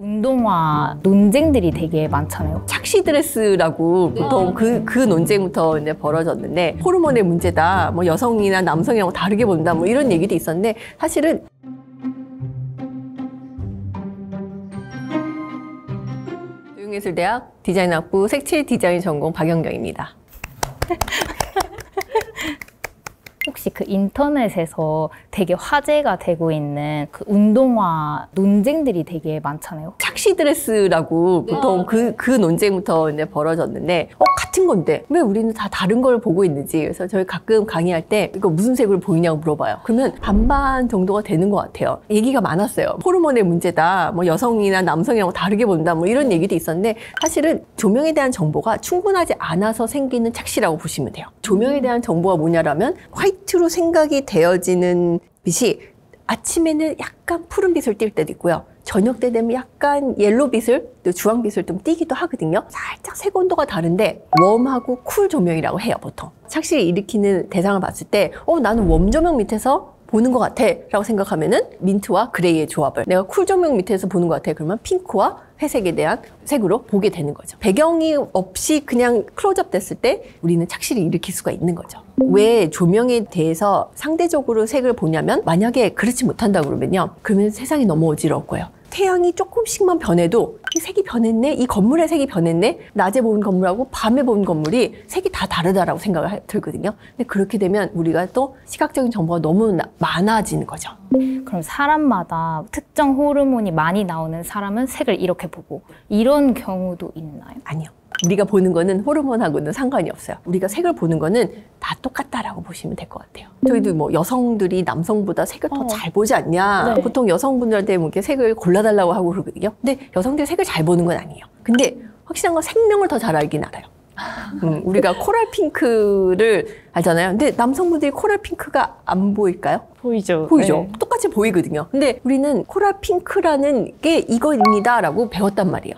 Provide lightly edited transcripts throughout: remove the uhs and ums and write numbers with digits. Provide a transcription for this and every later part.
운동화 논쟁들이 되게 많잖아요. 착시 드레스라고 보통 그 논쟁부터 이제 벌어졌는데, 호르몬의 문제다, 뭐 여성이나 남성이랑 다르게 본다, 뭐 이런 얘기도 있었는데, 사실은 도용예술대학 디자인학부 색칠 디자인 전공 박연경입니다. 혹시 그 인터넷에서 되게 화제가 되고 있는 그 운동화 논쟁들이 되게 많잖아요. 착시 드레스라고 보통 그 논쟁부터 이제 벌어졌는데, 같은 건데 왜 우리는 다 다른 걸 보고 있는지. 그래서 저희 가끔 강의할 때 이거 무슨 색으로 보이냐고 물어봐요. 그러면 반반 정도가 되는 것 같아요. 얘기가 많았어요. 호르몬의 문제다, 뭐 여성이나 남성이랑 다르게 본다, 뭐 이런 얘기도 있었는데, 사실은 조명에 대한 정보가 충분하지 않아서 생기는 착시라고 보시면 돼요. 조명에 대한 정보가 뭐냐라면, 화이트로 생각이 되어지는 빛이 아침에는 약간 푸른빛을 띌 때도 있고요, 저녁 때 되면 약간 옐로빛을, 또 주황빛을 좀 띠기도 하거든요. 살짝 색 온도가 다른데 웜하고 쿨 조명이라고 해요. 보통 착시를 일으키는 대상을 봤을 때 나는 웜 조명 밑에서 보는 것 같아 라고 생각하면은 민트와 그레이의 조합을, 내가 쿨 조명 밑에서 보는 것 같아 그러면 핑크와 회색에 대한 색으로 보게 되는 거죠. 배경이 없이 그냥 클로즈업 됐을 때 우리는 착시를 일으킬 수가 있는 거죠. 왜 조명에 대해서 상대적으로 색을 보냐면, 만약에 그렇지 못한다 그러면요, 그러면 세상이 너무 어지러울 거예요. 태양이 조금씩만 변해도 이 색이 변했네, 이 건물의 색이 변했네, 낮에 본 건물하고 밤에 본 건물이 색이 다 다르다라고 생각을 들거든요. 근데 그렇게 되면 우리가 또 시각적인 정보가 너무 많아지는 거죠. 그럼 사람마다 특정 호르몬이 많이 나오는 사람은 색을 이렇게 보고, 이런 경우도 있나요? 아니요. 우리가 보는 거는 호르몬하고는 상관이 없어요. 우리가 색을 보는 거는 다 똑같다라고 보시면 될 것 같아요. 저희도 뭐 여성들이 남성보다 색을 더 잘 보지 않냐, 네. 보통 여성분들한테 뭐 이렇게 색을 골라달라고 하고 그러거든요. 근데 여성들이 색을 잘 보는 건 아니에요. 근데 확실한 건 색명을 더 잘 알긴 알아요. 우리가 코랄 핑크를 알잖아요. 근데 남성분들이 코랄 핑크가 안 보일까요? 보이죠. 보이죠. 네. 똑같이 보이거든요. 근데 우리는 코랄 핑크라는 게 이거입니다 라고 배웠단 말이에요.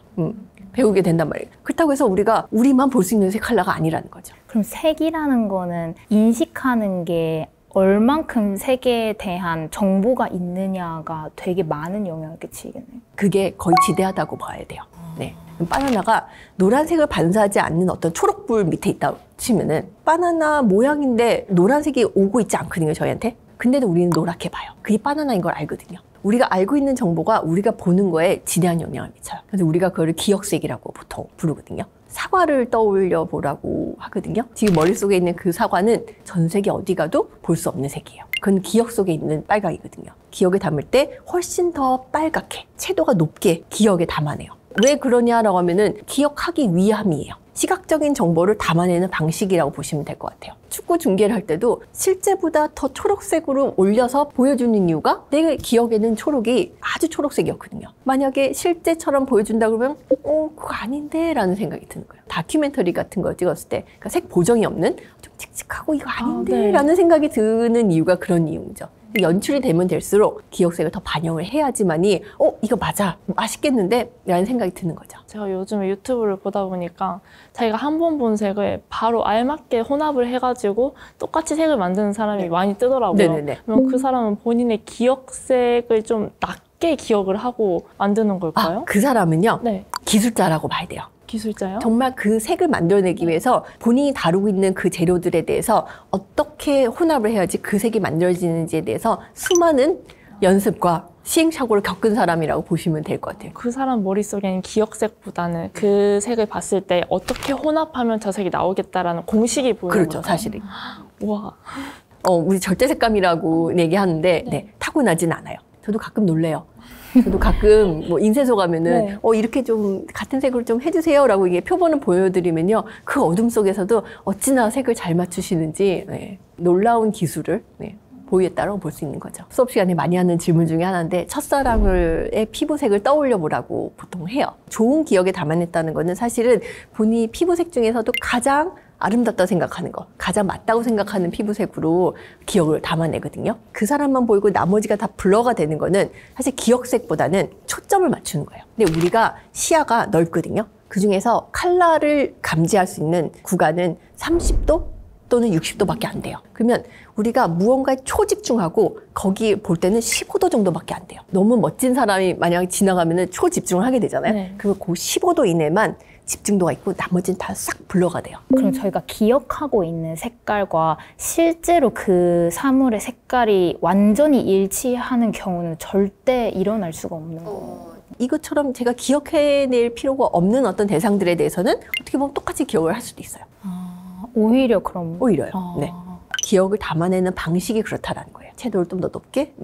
배우게 된단 말이에요. 그렇다고 해서 우리가 우리만 볼 수 있는 색 컬러가 아니라는 거죠. 그럼 색이라는 거는 인식하는 게 얼만큼 색에 대한 정보가 있느냐가 되게 많은 영향을 끼치겠네요. 그게 거의 지대하다고 봐야 돼요. 네. 바나나가 노란색을 반사하지 않는 어떤 초록불 밑에 있다고 치면은, 바나나 모양인데 노란색이 오고 있지 않거든요, 저희한테. 근데도 우리는 노랗게 봐요. 그게 바나나인 걸 알거든요. 우리가 알고 있는 정보가 우리가 보는 거에 지대한 영향을 미쳐요. 그래서 우리가 그걸 기억색이라고 보통 부르거든요. 사과를 떠올려 보라고 하거든요. 지금 머릿속에 있는 그 사과는 전 세계 어디 가도 볼 수 없는 색이에요. 그건 기억 속에 있는 빨강이거든요. 기억에 담을 때 훨씬 더 빨갛게, 채도가 높게 기억에 담아내요. 왜 그러냐라고 하면은 기억하기 위함이에요. 시각적인 정보를 담아내는 방식이라고 보시면 될 것 같아요. 축구 중계를 할 때도 실제보다 더 초록색으로 올려서 보여주는 이유가, 내 기억에는 초록이 아주 초록색이었거든요. 만약에 실제처럼 보여준다 그러면 그거 아닌데 라는 생각이 드는 거예요. 다큐멘터리 같은 거 찍었을 때, 그러니까 색 보정이 없는, 좀 칙칙하고 이거 아닌데 라는 생각이 드는 이유가 그런 이유죠. 연출이 되면 될수록 기억색을 더 반영을 해야지만이 이거 맞아, 맛있겠는데 라는 생각이 드는 거죠. 제가 요즘에 유튜브를 보다 보니까 자기가 한 번 본 색을 바로 알맞게 혼합을 해가지고 똑같이 색을 만드는 사람이 많이 뜨더라고요. 네네네. 그럼 그 사람은 본인의 기억색을 좀 낮게 기억을 하고 만드는 걸까요? 그 사람은요, 네. 기술자라고 봐야 돼요. 기술자요? 정말 그 색을 만들어내기 위해서 본인이 다루고 있는 그 재료들에 대해서 어떻게 혼합을 해야지 그 색이 만들어지는지에 대해서 수많은 연습과 시행착오를 겪은 사람이라고 보시면 될 것 같아요. 그 사람 머릿속에는 기억색보다는 그 색을 봤을 때 어떻게 혼합하면 저 색이 나오겠다라는 공식이 보이는 그렇죠, 거죠. 사실은. 와. 우리 절대색감이라고 얘기하는데 타고나진 않아요. 저도 가끔 놀래요. 저도 가끔 뭐 인쇄소 가면은 이렇게 좀 같은 색으로 좀 해주세요 라고 이게 표본을 보여드리면요, 그 어둠 속에서도 어찌나 색을 잘 맞추시는지 놀라운 기술을 보유했다고 볼 수 있는 거죠. 수업 시간에 많이 하는 질문 중에 하나인데, 첫사랑의 피부색을 떠올려 보라고 보통 해요. 좋은 기억에 담아냈다는 거는 사실은 본인이 피부색 중에서도 가장 아름답다고 생각하는 거, 가장 맞다고 생각하는 피부색으로 기억을 담아내거든요. 그 사람만 보이고 나머지가 다 블러가 되는 거는 사실 기억색보다는 초점을 맞추는 거예요. 근데 우리가 시야가 넓거든요. 그 중에서 컬러를 감지할 수 있는 구간은 30도 또는 60도밖에 안 돼요. 그러면 우리가 무언가에 초집중하고 거기 볼 때는 15도 정도밖에 안 돼요. 너무 멋진 사람이 만약에 지나가면 초집중을 하게 되잖아요. 네. 그리고 그 15도 이내만 집중도가 있고 나머지는 다 싹 블러가 돼요. 그럼 저희가 기억하고 있는 색깔과 실제로 그 사물의 색깔이 완전히 일치하는 경우는 절대 일어날 수가 없는 거예요. 이것처럼 제가 기억해낼 필요가 없는 어떤 대상들에 대해서는 어떻게 보면 똑같이 기억을 할 수도 있어요. 오히려 그럼. 오히려요. 네. 기억을 담아내는 방식이 그렇다라는 거예요. 채도를 좀 더 높게,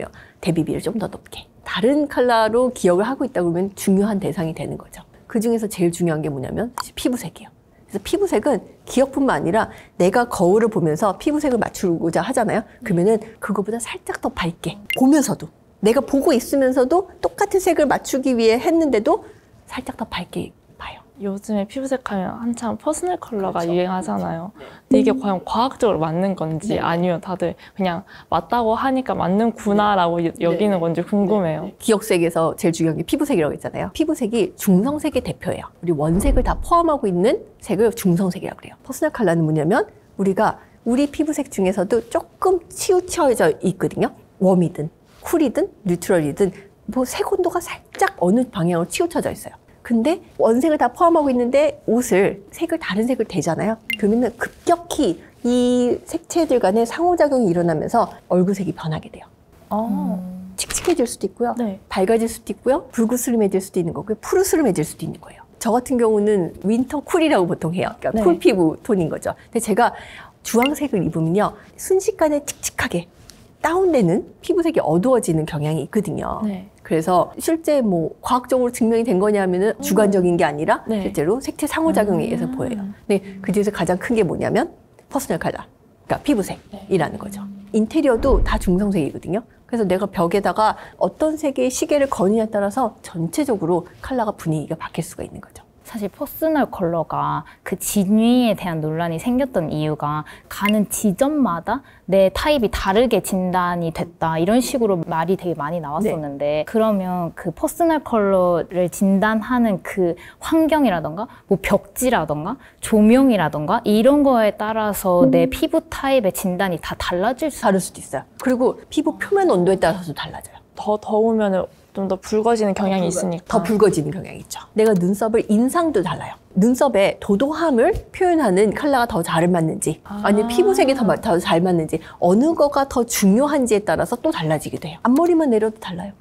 대비비를 좀 더 높게. 다른 컬러로 기억을 하고 있다 그러면 중요한 대상이 되는 거죠. 그 중에서 제일 중요한 게 뭐냐면 피부색이에요. 그래서 피부색은 기억뿐만 아니라 내가 거울을 보면서 피부색을 맞추고자 하잖아요. 그러면은 그거보다 살짝 더 밝게 보면서도 내가 보고 있으면서도 똑같은 색을 맞추기 위해 했는데도 살짝 더 밝게 봐요. 요즘에 피부색 하면 한참 퍼스널 컬러가 그렇죠. 유행하잖아요. 근데 이게 과연 과학적으로 맞는 건지 아니면 다들 그냥 맞다고 하니까 맞는구나라고 여기는 건지 궁금해요. 기억색에서 제일 중요한 게 피부색이라고 했잖아요. 피부색이 중성색의 대표예요. 우리 원색을 다 포함하고 있는 색을 중성색이라고 그래요. 퍼스널 컬러는 뭐냐면 우리가 우리 피부색 중에서도 조금 치우쳐져 있거든요. 웜이든 쿨이든 뉴트럴이든 뭐 색 온도가 살짝 어느 방향으로 치우쳐져 있어요. 근데 원색을 다 포함하고 있는데 옷을 색을 다른 색을 대잖아요. 그러면 급격히 이 색채들 간의 상호작용이 일어나면서 얼굴색이 변하게 돼요. 칙칙해질 수도 있고요. 네. 밝아질 수도 있고요. 불그스름해질 수도 있는 거고요. 푸르스름해질 수도 있는 거예요. 저 같은 경우는 윈터 쿨이라고 보통 해요. 그러니까 네. 쿨 피부 톤인 거죠. 근데 제가 주황색을 입으면요. 순식간에 칙칙하게 다운되는 피부색이 어두워지는 경향이 있거든요. 네. 그래서 실제 뭐 과학적으로 증명이 된 거냐면은 주관적인 게 아니라 네. 실제로 색채 상호작용에 의해서 보여요. 근데 그 중에서 가장 큰 게 뭐냐면 퍼스널 컬러, 그러니까 피부색이라는 거죠. 인테리어도 다 중성색이거든요. 그래서 내가 벽에다가 어떤 색의 시계를 거느냐에 따라서 전체적으로 컬러가 분위기가 바뀔 수가 있는 거죠. 사실 퍼스널 컬러가 그 진위에 대한 논란이 생겼던 이유가 가는 지점마다 내 타입이 다르게 진단이 됐다 이런 식으로 말이 되게 많이 나왔었는데 그러면 그 퍼스널 컬러를 진단하는 그 환경이라던가 뭐 벽지라던가 조명이라던가 이런 거에 따라서 내 피부 타입의 진단이 다 달라질 수 다를 수도 있어요. 그리고 피부 표면 온도에 따라서도 달라져요. 더 더우면 좀 더 붉어지는 경향이 있으니까. 더 붉어지는 경향이 있죠. 내가 눈썹을 인상도 달라요. 눈썹의 도도함을 표현하는 컬러가 더 잘 맞는지 아니면 피부색이 더 잘 맞는지 어느 거가 더 중요한지에 따라서 또 달라지기도 해요. 앞머리만 내려도 달라요.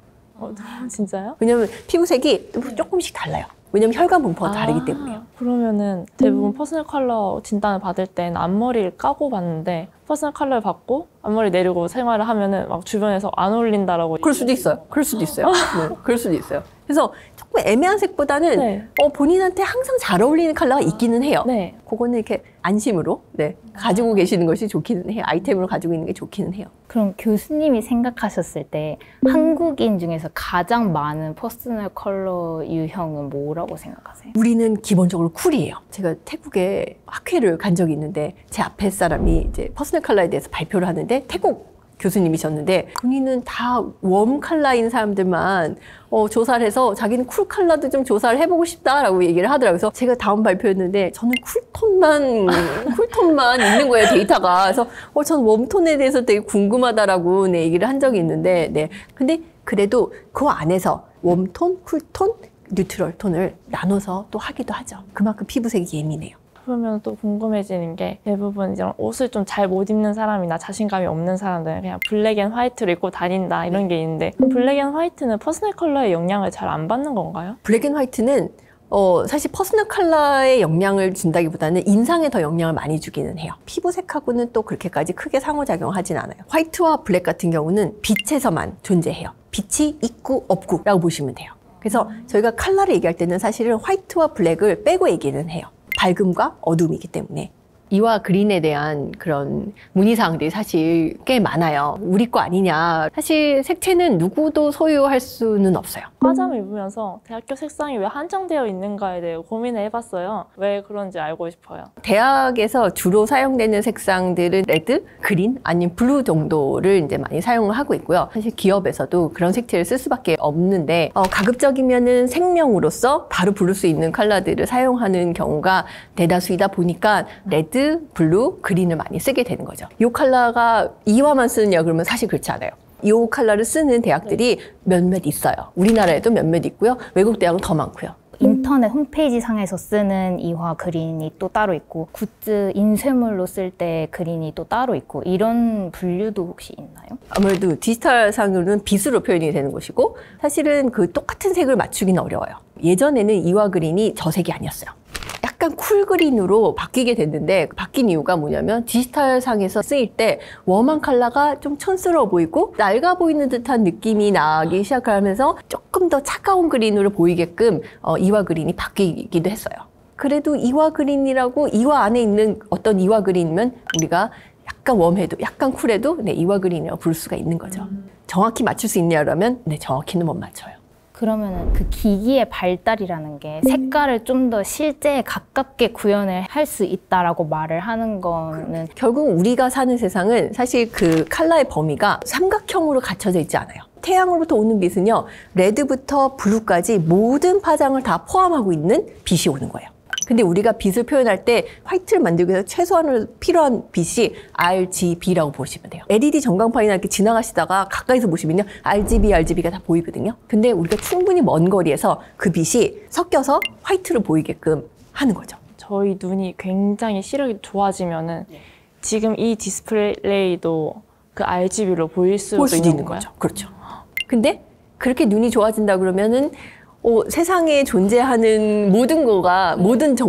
진짜요? 왜냐면 피부색이 조금씩 달라요. 왜냐면 혈관 분포가 다르기 때문에요. 그러면은 대부분 퍼스널 컬러 진단을 받을 땐 앞머리를 까고 받는데 퍼스널 컬러를 받고 앞머리 내리고 생활을 하면은 막 주변에서 안 어울린다라고. 그럴 수도 있어요. 그럴 수도 있어요. 네, 그럴 수도 있어요. 그래서 조금 애매한 색보다는 네. 본인한테 항상 잘 어울리는 컬러가 있기는 해요. 네. 그거는 이렇게 안심으로 가지고 계시는 것이 좋기는 해요. 아이템으로 가지고 있는 게 좋기는 해요. 그럼 교수님이 생각하셨을 때 한국인 중에서 가장 많은 퍼스널 컬러 유형은 뭐라고 생각하세요? 우리는 기본적으로 쿨이에요. 제가 태국에 학회를 간 적이 있는데 제 앞에 사람이 이제 퍼스널 컬러에 대해서 발표를 하는데 태국 교수님이셨는데 본인은 다 웜 컬러인 사람들만 조사를 해서 자기는 쿨 컬러도 좀 조사를 해보고 싶다라고 얘기를 하더라고요. 그래서 제가 다음 발표했는데 저는 쿨톤만 있는 거예요, 데이터가. 그래서 전 웜톤에 대해서 되게 궁금하다라고 얘기를 한 적이 있는데 근데 그래도 그 안에서 웜톤, 쿨톤, 뉴트럴 톤을 나눠서 또 하기도 하죠. 그만큼 피부색이 예민해요. 그러면 또 궁금해지는 게 대부분 이제 옷을 좀 잘 못 입는 사람이나 자신감이 없는 사람들은 그냥 블랙 앤 화이트를 입고 다닌다 이런 게 있는데 블랙 앤 화이트는 퍼스널 컬러의 영향을 잘 안 받는 건가요? 블랙 앤 화이트는 사실 퍼스널 컬러에 영향을 준다기보다는 인상에 더 영향을 많이 주기는 해요. 피부색하고는 또 그렇게까지 크게 상호작용하진 않아요. 화이트와 블랙 같은 경우는 빛에서만 존재해요. 빛이 있고 없고라고 보시면 돼요. 그래서 저희가 컬러를 얘기할 때는 사실은 화이트와 블랙을 빼고 얘기는 해요. 밝음과 어둠이기 때문에. 이와 그린에 대한 그런 문의사항들이 사실 꽤 많아요. 우리 거 아니냐. 사실 색채는 누구도 소유할 수는 없어요. 화장을 입으면서 대학교 색상이 왜 한정되어 있는가에 대해 고민을 해봤어요. 왜 그런지 알고 싶어요. 대학에서 주로 사용되는 색상들은 레드, 그린, 아니면 블루 정도를 이제 많이 사용을 하고 있고요. 사실 기업에서도 그런 색채를 쓸 수밖에 없는데 가급적이면은 생명으로서 바로 부를 수 있는 컬러들을 사용하는 경우가 대다수이다 보니까 레드, 레드, 블루, 그린을 많이 쓰게 되는 거죠. 이 컬러가 이화만 쓰느냐 그러면 사실 그렇지 않아요. 이 컬러를 쓰는 대학들이 몇몇 있어요. 우리나라에도 몇몇 있고요. 외국 대학은 더 많고요. 인터넷 홈페이지 상에서 쓰는 이화 그린이 또 따로 있고 굿즈 인쇄물로 쓸 때 그린이 또 따로 있고 이런 분류도 혹시 있나요? 아무래도 디지털 상으로는 빛으로 표현이 되는 것이고 사실은 그 똑같은 색을 맞추기는 어려워요. 예전에는 이화 그린이 저 색이 아니었어요. 약간 쿨 그린으로 바뀌게 됐는데 바뀐 이유가 뭐냐면 디지털 상에서 쓰일 때 웜한 컬러가 좀 촌스러워 보이고 낡아 보이는 듯한 느낌이 나기 시작하면서 조금 더 차가운 그린으로 보이게끔 이화 그린이 바뀌기도 했어요. 그래도 이화 그린이라고 이화 안에 있는 어떤 이화 그린이면 우리가 약간 웜해도 약간 쿨해도 네, 이화 그린이라고 부를 수가 있는 거죠. 정확히 맞출 수 있냐라면 네, 정확히는 못 맞춰요. 그러면은 그 기기의 발달이라는 게 색깔을 좀 더 실제에 가깝게 구현을 할 수 있다라고 말을 하는 거는 결국 우리가 사는 세상은 사실 그 컬러의 범위가 삼각형으로 갖춰져 있지 않아요. 태양으로부터 오는 빛은요, 레드부터 블루까지 모든 파장을 다 포함하고 있는 빛이 오는 거예요. 근데 우리가 빛을 표현할 때 화이트를 만들기 위해서 최소한으로 필요한 빛이 RGB라고 보시면 돼요. LED 전광판이나 이렇게 지나가시다가 가까이서 보시면요, RGB가 다 보이거든요. 근데 우리가 충분히 먼 거리에서 그 빛이 섞여서 화이트로 보이게끔 하는 거죠. 저희 눈이 굉장히 시력이 좋아지면은 지금 이 디스플레이도 그 RGB로 보일 수도 있는 건가요? 거죠. 그렇죠. 근데 그렇게 눈이 좋아진다 그러면은 세상에 존재하는 모든 거가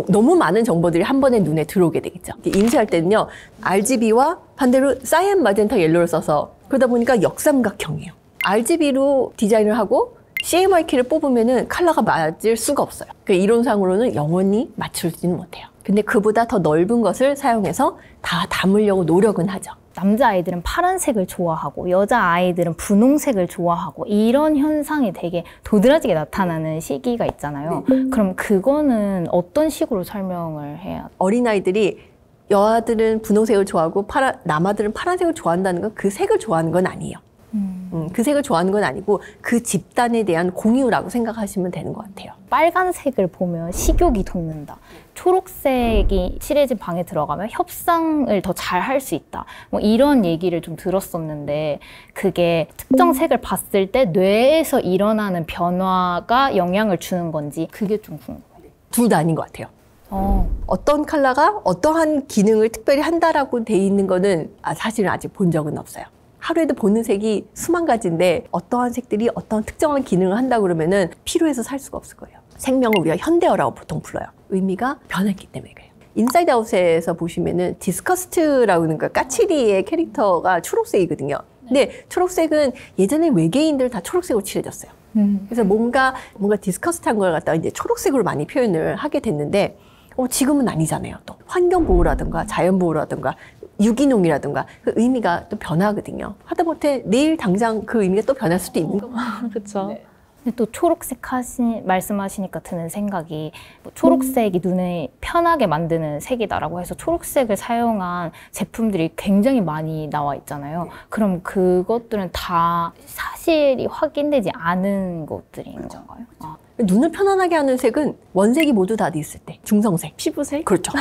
너무 많은 정보들이 한 번에 눈에 들어오게 되겠죠. 인쇄할 때는요, RGB와 반대로 사이언, 마젠타, 옐로를 써서 그러다 보니까 역삼각형이에요. RGB로 디자인을 하고 CMYK를 뽑으면은 컬러가 맞을 수가 없어요. 그 이론상으로는 영원히 맞추지는 못해요. 근데 그보다 더 넓은 것을 사용해서 다 담으려고 노력은 하죠. 남자아이들은 파란색을 좋아하고 여자아이들은 분홍색을 좋아하고 이런 현상이 되게 도드라지게 나타나는 시기가 있잖아요. 그럼 그거는 어떤 식으로 설명을 해야? 어린아이들이 여아들은 분홍색을 좋아하고 남아들은 파란색을 좋아한다는 건 그 색을 좋아하는 건 아니에요. 그 색을 좋아하는 건 아니고 그 집단에 대한 공유라고 생각하시면 되는 것 같아요. 빨간색을 보면 식욕이 돋는다. 초록색이 칠해진 방에 들어가면 협상을 더 잘 할 수 있다. 뭐 이런 얘기를 좀 들었었는데 그게 특정 색을 봤을 때 뇌에서 일어나는 변화가 영향을 주는 건지 그게 좀 궁금해요. 둘 다 아닌 것 같아요. 어떤 컬러가 어떠한 기능을 특별히 한다라고 돼 있는 거는 사실은 아직 본 적은 없어요. 하루에도 보는 색이 수만 가지인데 어떠한 색들이 어떤 특정한 기능을 한다 그러면은 필요해서 살 수가 없을 거예요. 생명을 우리가 현대어라고 보통 불러요. 의미가 변했기 때문에 그래요. 인사이드 아웃에서 보시면은 디스커스트라고 하는 거 까치리의 캐릭터가 초록색이거든요. 근데 초록색은 예전에 외계인들 다 초록색으로 칠해졌어요. 그래서 뭔가 디스커스트한 걸 갖다가 이제 초록색으로 많이 표현을 하게 됐는데 지금은 아니잖아요. 또 환경보호라든가 자연보호라든가 유기농이라든가 그 의미가 또 변하거든요. 하다못해 내일 당장 그 의미가 또 변할 수도 있는 거고. 그렇죠. 네. 근데 또 초록색 말씀하시니까 드는 생각이 뭐 초록색이 눈에 편하게 만드는 색이다라고 해서 초록색을 사용한 제품들이 굉장히 많이 나와 있잖아요. 그럼 그것들은 다 사실이 확인되지 않은 것들인 건가요? 눈을 편안하게 하는 색은 원색이 모두 다 있을 때 중성색, 피부색? 그렇죠.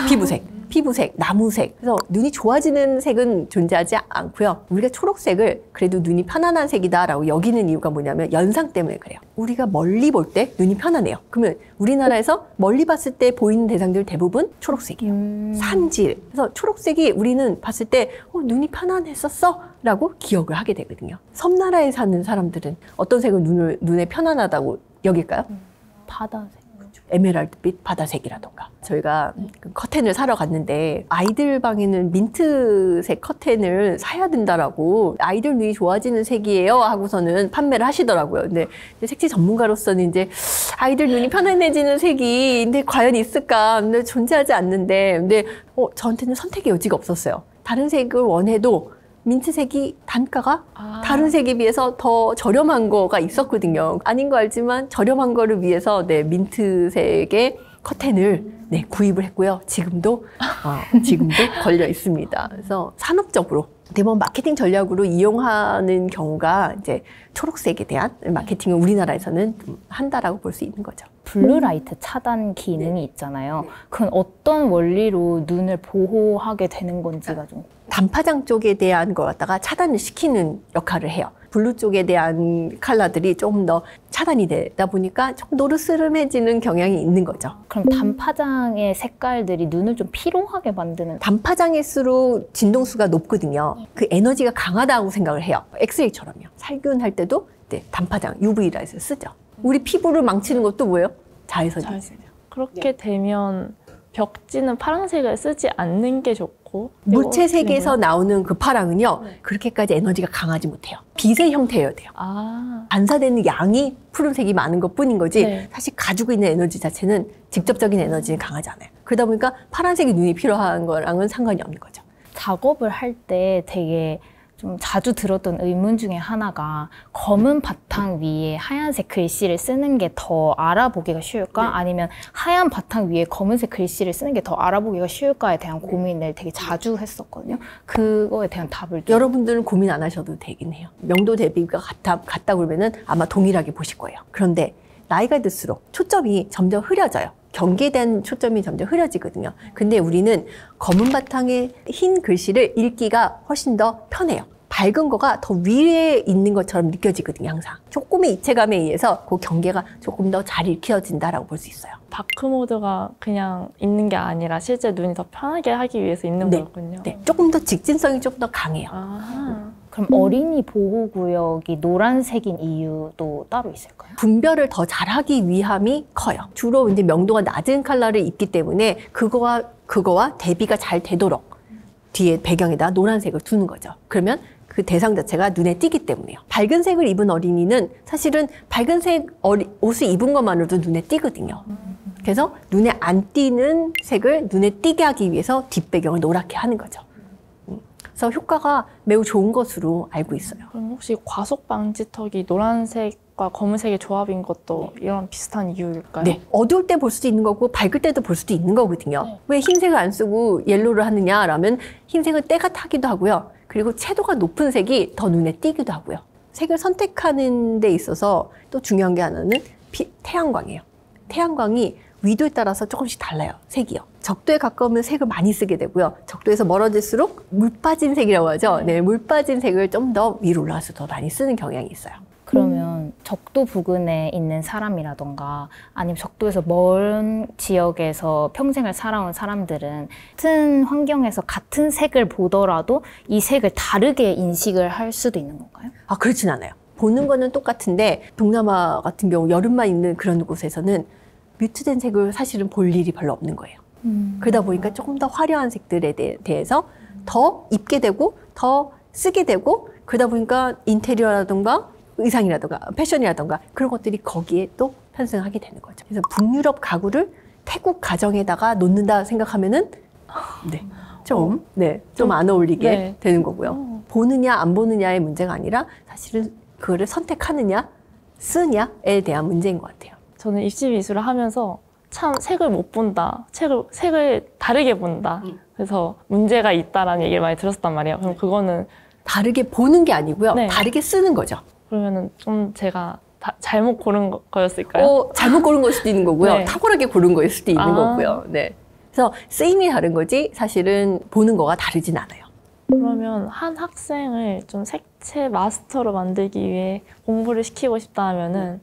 피부색, 나무색. 그래서 눈이 좋아지는 색은 존재하지 않고요. 우리가 초록색을 그래도 눈이 편안한 색이다라고 여기는 이유가 뭐냐면 연상 때문에 그래요. 우리가 멀리 볼 때 눈이 편안해요. 그러면 우리나라에서 멀리 봤을 때 보이는 대상들 대부분 초록색이에요. 산질. 그래서 초록색이 우리는 봤을 때 눈이 편안했었어? 라고 기억을 하게 되거든요. 섬나라에 사는 사람들은 어떤 색을 눈에 편안하다고 여길까요? 바다색. 에메랄드빛 바다색이라던가. 저희가 커튼을 사러 갔는데 아이들 방에는 민트색 커튼을 사야 된다라고 아이들 눈이 좋아지는 색이에요 하고서는 판매를 하시더라고요. 근데 색칠 전문가로서는 이제 아이들 눈이 편안해지는 색이 근데 과연 있을까? 근데 존재하지 않는데 근데 저한테는 선택의 여지가 없었어요. 다른 색을 원해도 민트색이 단가가 다른 색에 비해서 더 저렴한 거가 있었거든요. 아닌 거 알지만 저렴한 거를 위해서 민트색의 커튼을 구입을 했고요. 지금도 걸려 있습니다. 그래서 산업적으로 대부분 마케팅 전략으로 이용하는 경우가 이제 초록색에 대한 마케팅을 우리나라에서는 좀 한다라고 볼 수 있는 거죠. 블루라이트 차단 기능이 있잖아요. 그건 어떤 원리로 눈을 보호하게 되는 건지가 좀. 단파장 쪽에 대한 걸 갖다가 차단을 시키는 역할을 해요. 블루 쪽에 대한 컬러들이 조금 더 차단이 되다 보니까 조금 노르스름해지는 경향이 있는 거죠. 그럼 단파장의 색깔들이 눈을 좀 피로하게 만드는. 단파장일수록 진동수가 높거든요. 그 에너지가 강하다고 생각을 해요. 엑스레이처럼요. 살균 할 때도 네, 단파장, UV라이트를 쓰죠. 우리 피부를 망치는 것도 뭐예요? 자외선이죠. 그렇게 되면 벽지는 파란색을 쓰지 않는 게 좋고 물체 색에서 나오는 그 파랑은요, 그렇게까지 에너지가 강하지 못해요. 빛의 형태여야 돼요. 반사되는 양이 푸른색이 많은 것 뿐인 거지 사실 가지고 있는 에너지 자체는 직접적인 에너지는 강하지 않아요. 그러다 보니까 파란색이 눈이 필요한 거랑은 상관이 없는 거죠. 작업을 할 때 되게 좀 자주 들었던 의문 중에 하나가 검은 바탕 위에 하얀색 글씨를 쓰는 게 더 알아보기가 쉬울까? 아니면 하얀 바탕 위에 검은색 글씨를 쓰는 게 더 알아보기가 쉬울까에 대한 고민을 되게 자주 했었거든요. 그거에 대한 답을 좀. 여러분들은 고민 안 하셔도 되긴 해요. 명도 대비가 같다 그러면은 아마 동일하게 보실 거예요. 그런데 나이가 들수록 초점이 점점 흐려져요. 경계에 대한 초점이 점점 흐려지거든요. 근데 우리는 검은 바탕에 흰 글씨를 읽기가 훨씬 더 편해요. 밝은 거가 더 위에 있는 것처럼 느껴지거든요, 항상. 조금의 입체감에 의해서 그 경계가 조금 더 잘 읽혀진다라고 볼 수 있어요. 다크모드가 그냥 있는 게 아니라 실제 눈이 더 편하게 하기 위해서 있는 거였군요. 네, 조금 더 직진성이 조금 더 강해요. 그럼 어린이 보호구역이 노란색인 이유도 따로 있을까요? 분별을 더 잘하기 위함이 커요. 주로 이제 명도가 낮은 컬러를 입기 때문에 그거와 대비가 잘 되도록 뒤에 배경에다 노란색을 두는 거죠. 그러면 그 대상 자체가 눈에 띄기 때문에요. 밝은 색을 입은 어린이는 사실은 밝은 색 옷을 입은 것만으로도 눈에 띄거든요. 그래서 눈에 안 띄는 색을 눈에 띄게 하기 위해서 뒷배경을 노랗게 하는 거죠. 그래서 효과가 매우 좋은 것으로 알고 있어요. 그럼 혹시 과속 방지턱이 노란색과 검은색의 조합인 것도 이런 비슷한 이유일까요? 네. 어두울 때 볼 수도 있는 거고 밝을 때도 볼 수도 있는 거거든요. 왜 흰색을 안 쓰고 옐로우를 하느냐라면 흰색은 때가 타기도 하고요. 그리고 채도가 높은 색이 더 눈에 띄기도 하고요. 색을 선택하는 데 있어서 또 중요한 게 하나는 태양광이에요. 태양광이 위도에 따라서 조금씩 달라요, 색이요. 적도에 가까우면 색을 많이 쓰게 되고요. 적도에서 멀어질수록 물 빠진 색이라고 하죠. 네, 물 빠진 색을 좀 더 위로 올라가서 더 많이 쓰는 경향이 있어요. 그러면 적도 부근에 있는 사람이라던가 아니면 적도에서 먼 지역에서 평생을 살아온 사람들은 같은 환경에서 같은 색을 보더라도 이 색을 다르게 인식을 할 수도 있는 건가요? 아, 그렇진 않아요. 보는 거는 똑같은데 동남아 같은 경우 여름만 있는 그런 곳에서는 뮤트된 색을 사실은 볼 일이 별로 없는 거예요. 그러다 보니까 조금 더 화려한 색들에 대해서 더 입게 되고 더 쓰게 되고 그러다 보니까 인테리어라든가 의상이라든가 패션이라든가 그런 것들이 거기에 또 편승하게 되는 거죠. 그래서 북유럽 가구를 태국 가정에다가 놓는다 생각하면은 좀 안 어울리게 되는 거고요. 보느냐 안 보느냐의 문제가 아니라 사실은 그거를 선택하느냐 쓰느냐에 대한 문제인 것 같아요. 저는 입시 미술을 하면서 참 색을 못 본다, 색을 다르게 본다. 그래서 문제가 있다라는 얘기를 많이 들었단 말이에요. 그럼 그거는 다르게 보는 게 아니고요. 다르게 쓰는 거죠. 그러면은 좀 제가 잘못 고른 거였을까요? 잘못 고른 걸 수도 있는 거고요. 탁월하게 고른 거일 수도 있는 거고요. 네. 그래서 쓰임이 다른 거지 사실은 보는 거가 다르진 않아요. 그러면 한 학생을 좀 색채 마스터로 만들기 위해 공부를 시키고 싶다 하면은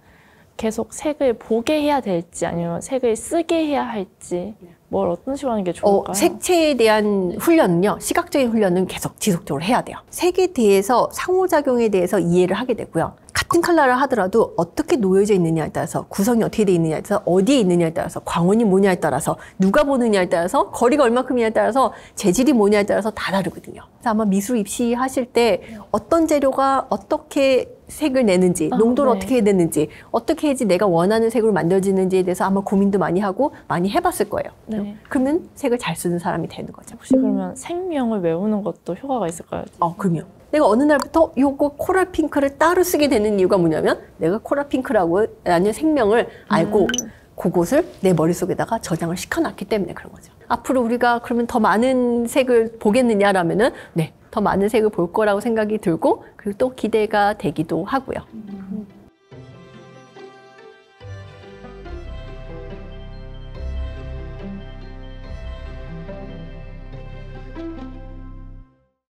계속 색을 보게 해야 될지 아니면 색을 쓰게 해야 할지 뭘 어떤 식으로 하는 게 좋을까요? 색채에 대한 훈련은요. 시각적인 훈련은 계속 지속적으로 해야 돼요. 색에 대해서 상호작용에 대해서 이해를 하게 되고요. 같은 컬러를 하더라도 어떻게 놓여져 있느냐에 따라서 구성이 어떻게 되어 있느냐에 따라서 어디에 있느냐에 따라서 광원이 뭐냐에 따라서 누가 보느냐에 따라서 거리가 얼마큼이냐에 따라서 재질이 뭐냐에 따라서 다 다르거든요. 그래서 아마 미술 입시하실 때 어떤 재료가 어떻게 색을 내는지 농도를 어떻게 해야 되는지 어떻게 해야지 내가 원하는 색으로 만들어지는지에 대해서 아마 고민도 많이 하고 많이 해봤을 거예요. 그러면 색을 잘 쓰는 사람이 되는 거죠. 혹시 그러면 색명을 외우는 것도 효과가 있을까요? 그럼요. 내가 어느 날부터 요거 코랄 핑크를 따로 쓰게 되는 이유가 뭐냐면 내가 코랄 핑크라고 라는 색명을 알고 그것을 내 머릿속에다가 저장을 시켜놨기 때문에 그런 거죠. 앞으로 우리가 그러면 더 많은 색을 보겠느냐라면은 더 많은 색을 볼 거라고 생각이 들고 그리고 또 기대가 되기도 하고요.